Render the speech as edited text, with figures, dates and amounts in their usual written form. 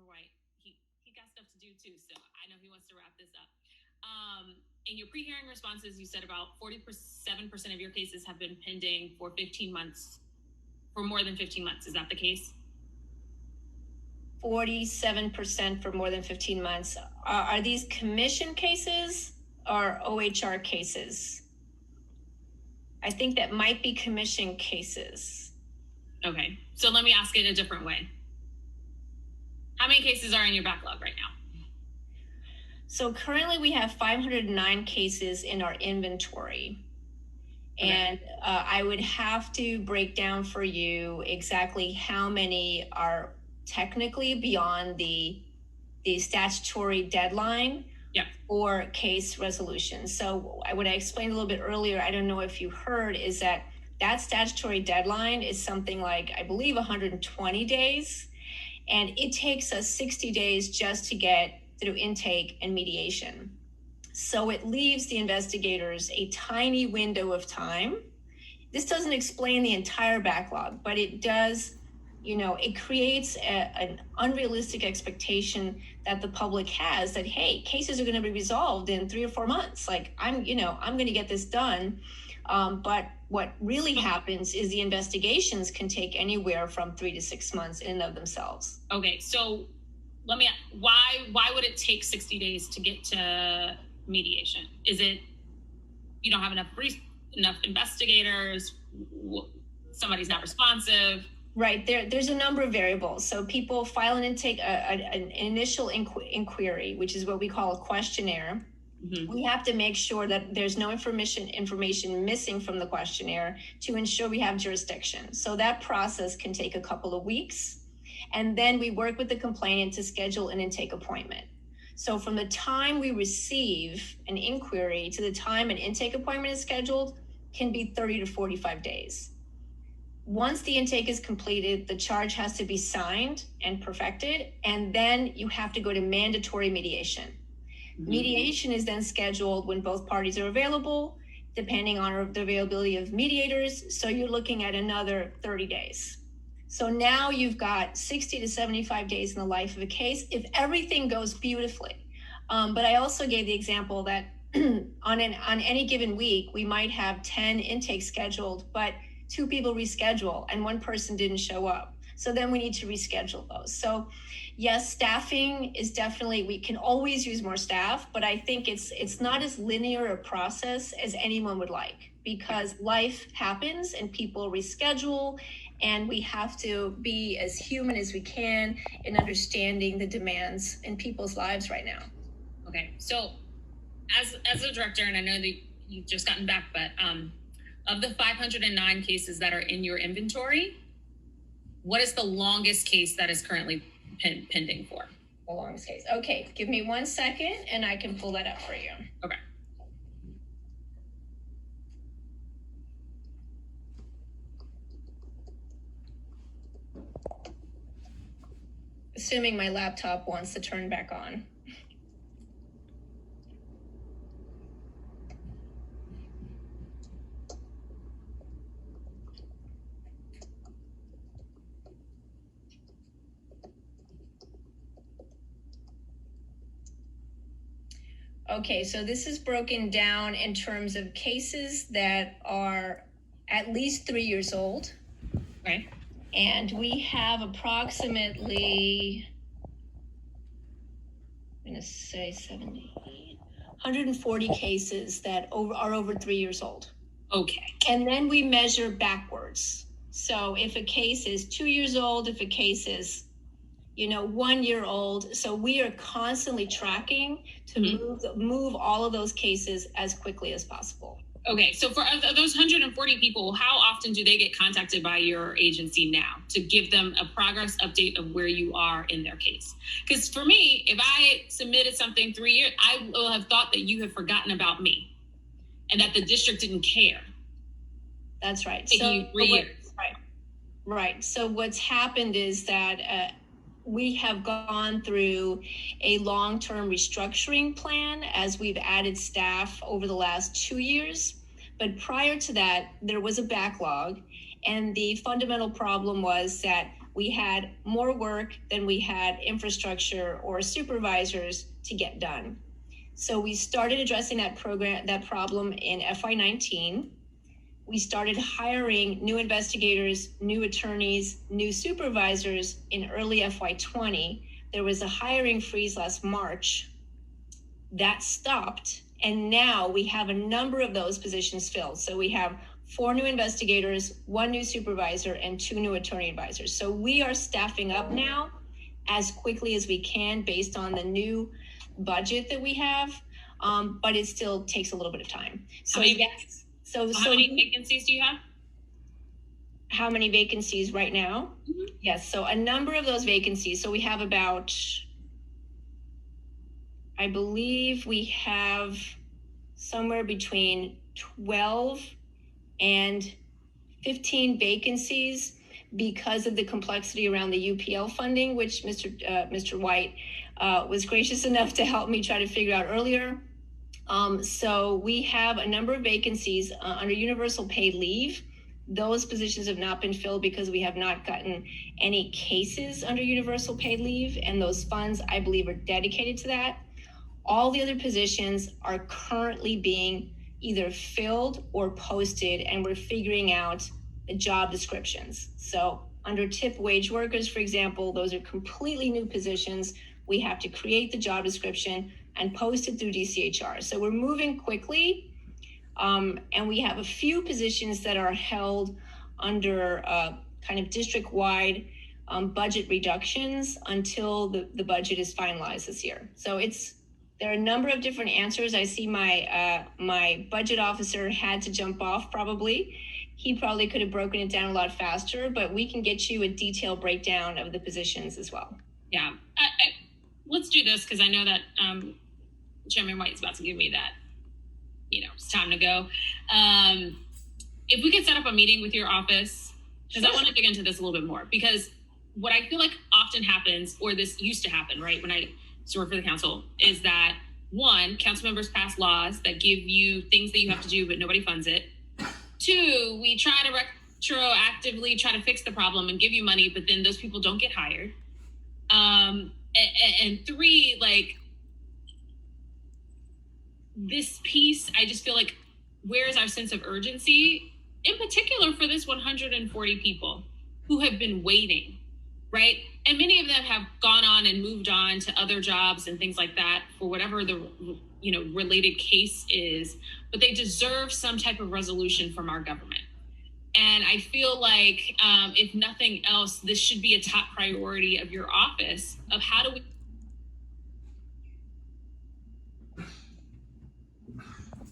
White, he got stuff to do too, so I know he wants to wrap this up. In your pre-hearing responses, you said about 47% of your cases have been pending for 15 months, for more than 15 months. Is that the case? 47% for more than 15 months. Are these commission cases or OHR cases? I think that might be commission cases. Okay, so let me ask it a different way. How many cases are in your backlog right now? So currently we have 509 cases in our inventory. Okay. And I would have to break down for you exactly how many are technically beyond the statutory deadline for case resolution. So what I explained a little bit earlier, I don't know if you heard, is that statutory deadline is something like, I believe, 120 days. And it takes us 60 days just to get through intake and mediation. So it leaves the investigators a tiny window of time. This doesn't explain the entire backlog, but it does, it creates an unrealistic expectation that the public has that, hey, cases are going to be resolved in 3 or 4 months. Like I'm going to get this done. But what really happens is the investigations can take anywhere from 3 to 6 months in and of themselves. Okay, so let me, why would it take 60 days to get to mediation? Is it you don't have enough investigators, somebody's not responsive? Right, there's a number of variables. So people file an intake, an initial inquiry, which is what we call a questionnaire. Mm-hmm. We have to make sure that there's no information missing from the questionnaire to ensure we have jurisdiction. So that process can take a couple of weeks. And then we work with the complainant to schedule an intake appointment. So from the time we receive an inquiry to the time an intake appointment is scheduled can be 30 to 45 days. Once the intake is completed, the charge has to be signed and perfected, and then you have to go to mandatory mediation. Mm-hmm. Mediation is then scheduled when both parties are available, depending on the availability of mediators. So you're looking at another 30 days. So now you've got 60 to 75 days in the life of a case if everything goes beautifully. But I also gave the example that on any given week, we might have 10 intakes scheduled, but 2 people reschedule and 1 person didn't show up. So then we need to reschedule those. So yes, staffing is definitely, we can always use more staff, but I think it's not as linear a process as anyone would like, because life happens and people reschedule, and we have to be as human as we can in understanding the demands in people's lives right now. Okay, so as a director, and I know that you've just gotten back, but of the 509 cases that are in your inventory, what is the longest case that is currently pending for? The longest case. Okay, give me 1 second and I can pull that up for you. Okay. Assuming my laptop wants to turn back on. Okay, so this is broken down in terms of cases that are at least 3 years old. Right. And we have approximately, I'm going to say 140 cases that are over 3 years old. Okay. And then we measure backwards. So if a case is 2 years old, if a case is 1 year old. So we are constantly tracking to move all of those cases as quickly as possible. Okay, so for those 140 people, how often do they get contacted by your agency now to give them a progress update of where you are in their case? Because for me, if I submitted something 3 years, I will have thought that you had forgotten about me and that the district didn't care. That's right. Taking you 3 years. Right. So what's happened is that we have gone through a long-term restructuring plan as we've added staff over the last 2 years. But prior to that, there was a backlog. And the fundamental problem was that we had more work than we had infrastructure or supervisors to get done. So we started addressing that problem in FY19. We started hiring new investigators, new attorneys, new supervisors in early FY20. There was a hiring freeze last March. That stopped, and now we have a number of those positions filled. So we have 4 new investigators, 1 new supervisor, and 2 new attorney advisors. So we are staffing up now as quickly as we can based on the new budget that we have, but it still takes a little bit of time. So yes. So how many vacancies do you have? How many vacancies right now? Mm-hmm. Yes, so a number of those vacancies. So we have about, I believe we have somewhere between 12 and 15 vacancies because of the complexity around the UPL funding, which Mr. White was gracious enough to help me try to figure out earlier. So we have a number of vacancies under universal paid leave. Those positions have not been filled because we have not gotten any cases under universal paid leave, and those funds, I believe, are dedicated to that. All the other positions are currently being either filled or posted, and we're figuring out the job descriptions. So under tip wage workers, for example, those are completely new positions. We have to create the job description and post it through DCHR. So we're moving quickly, and we have a few positions that are held under kind of district-wide budget reductions until the budget is finalized this year. So there are a number of different answers. I see my budget officer had to jump off probably. He probably could have broken it down a lot faster, but we can get you a detailed breakdown of the positions as well. Yeah, let's do this because I know that Chairman White is about to give me that, it's time to go. If we could set up a meeting with your office, because I want to dig into this a little bit more, because what I feel like often happens, or this used to happen, right, when I work for the council, is that 1, council members pass laws that give you things that you have to do, but nobody funds it. 2, we try to retroactively try to fix the problem and give you money, but then those people don't get hired. And 3, like this piece, I just feel like, where is our sense of urgency, in particular for this 140 people who have been waiting, right? And many of them have gone on and moved on to other jobs and things like that for whatever the related case is, but they deserve some type of resolution from our government. And I feel like if nothing else, this should be a top priority of your office of how do we